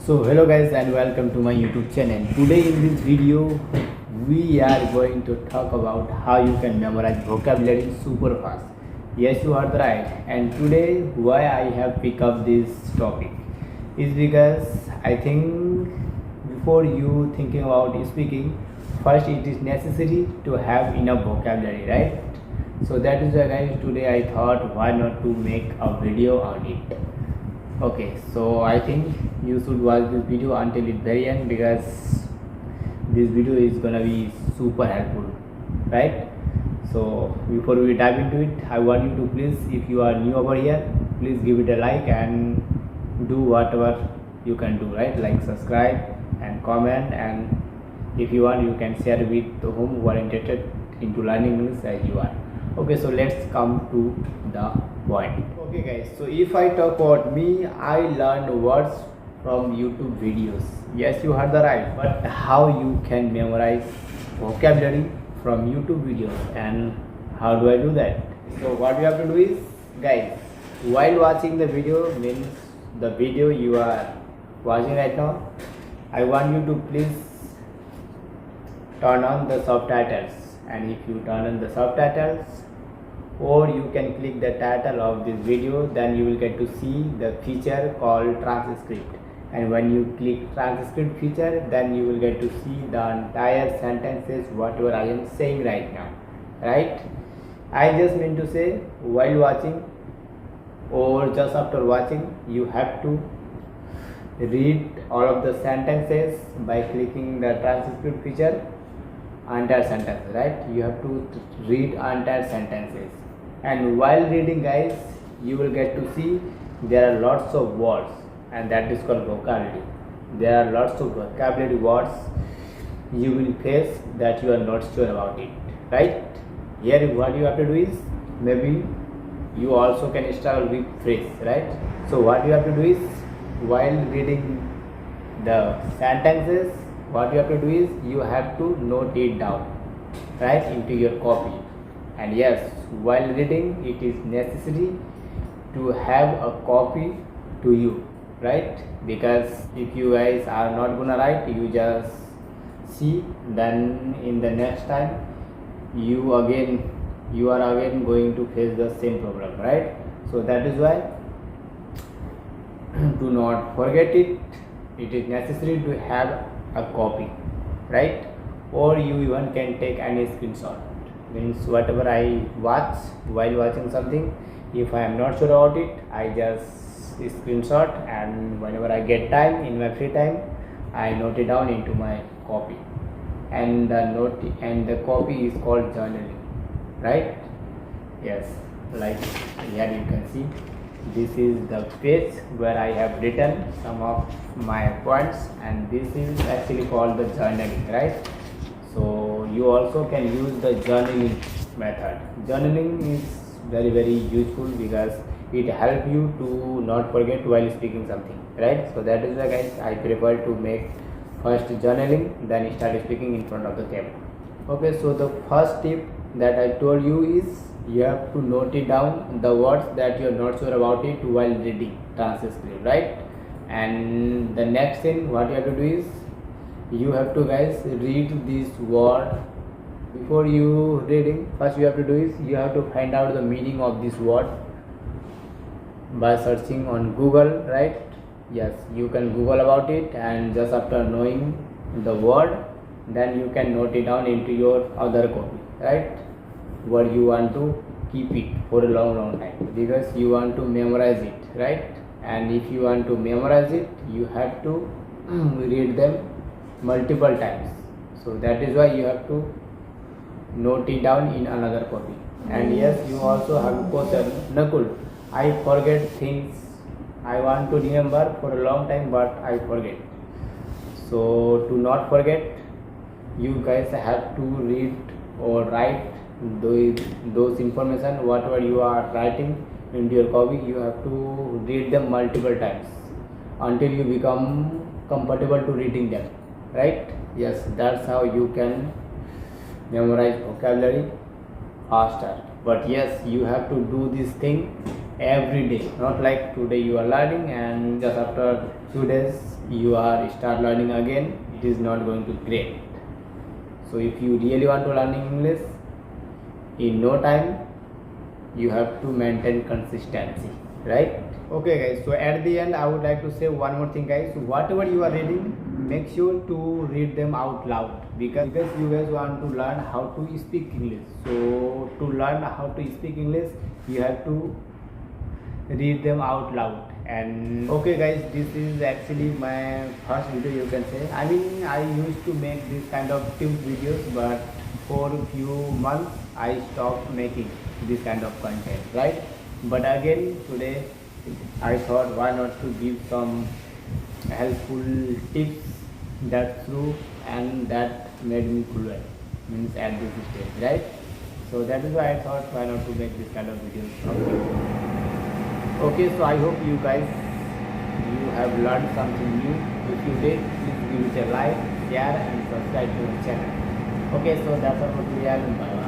So hello guys and welcome to my YouTube channel. Today in this video we are going to talk about how you can memorize vocabulary super fast. Yes, you heard right. And today why I have picked up this topic is because I think before you thinking about speaking, first it is necessary to have enough vocabulary, right? So that is why guys today I thought why not to make a video on it. Okay, so I think you should watch this video until it's very end because this video is gonna be super helpful, right? So before we dive into it, I want you to please, if you are new over here, please give it a like and do whatever you can do, right? Like subscribe and comment, and if you want you can share with whom who are interested into learning English as you are. Okay, so let's come to the point. Okay guys, so if I talk about me, I learned words from YouTube videos. Yes, you heard the right. But how you can memorize vocabulary from YouTube videos and how do I do that? So what you have to do is, guys, while watching the video, means the video you are watching right now, I want you to please turn on the subtitles, and if you turn on the subtitles, or you can click the title of this video, then you will get to see the feature called transcript, and when you click transcript feature, then you will get to see the entire sentences whatever I am saying right now, right? I just mean to say, while watching or just after watching, you have to read all of the sentences by clicking the transcript feature, entire sentences, right? You have to read entire sentences, and while reading guys, you will get to see there are lots of words, and that is called vocabulary. There are lots of vocabulary words you will face that you are not sure about it, right? Here what you have to do is, maybe you also can struggle with phrase, right? So what you have to do is, while reading the sentences, what you have to do is, you have to note it down, right, into your copy. And yes, while reading, it is necessary to have a copy to you, right? Because if you guys are not gonna write, you just see, then in the next time you are again going to face the same problem, right? So that is why do not forget it. It is necessary to have a copy, right? Or you even can take any screenshot. Means whatever I watch while watching something, if I am not sure about it, I just screenshot, and whenever I get time in my free time, I note it down into my copy. And the copy is called journaling, right? Yes, like here you can see, this is the page where I have written some of my points, and this is actually called the journaling, right? So you also can use the journaling method. Journaling is very useful because it helps you to not forget while speaking something, right? So that is why guys, I prefer to make first journaling, then start speaking in front of the camera. Okay, so the first tip that I told you is, you have to note it down, the words that you are not sure about it while reading transcript, right? And the next thing what you have to do is, you have to guys read this word. Before you reading, first you have to do is, you have to find out the meaning of this word by searching on Google, right? Yes, you can Google about it, and just after knowing the word, then you can note it down into your other copy, right? Where you want to keep it for a long time, because you want to memorize it, right? And if you want to memorize it, you have to read them multiple times. So that is why you have to note it down in another copy. And yes, you also have a question, NAKUL, I forget things, I want to remember for a long time but I forget. So to not forget, you guys have to read or write those information whatever you are writing into your copy. You have to read them multiple times until you become comfortable to reading them, right? Yes, that's how you can memorize vocabulary faster. But yes, you have to do this thing every day, not like today you are learning and just after few days you are start learning again, it is not going to great. So if you really want to learn English in no time, you have to maintain consistency, right? Okay guys, so at the end I would like to say one more thing guys. So whatever you are reading, make sure to read them out loud, because you guys want to learn how to speak English. So to learn how to speak English, you have to read them out loud. And okay guys, this is actually my first video, you can say. I mean, I used to make this kind of tips videos, but for a few months I stopped making this kind of content, right? But again today I thought, why not to give some helpful tips that through and that made me fluent, means at this stage, right? So that is why I thought, why not to make this kind of videos. Okay, so I hope you guys, you have learned something new. If you did, please give it a like, share and subscribe to the channel. Okay, so that's all for today and bye bye.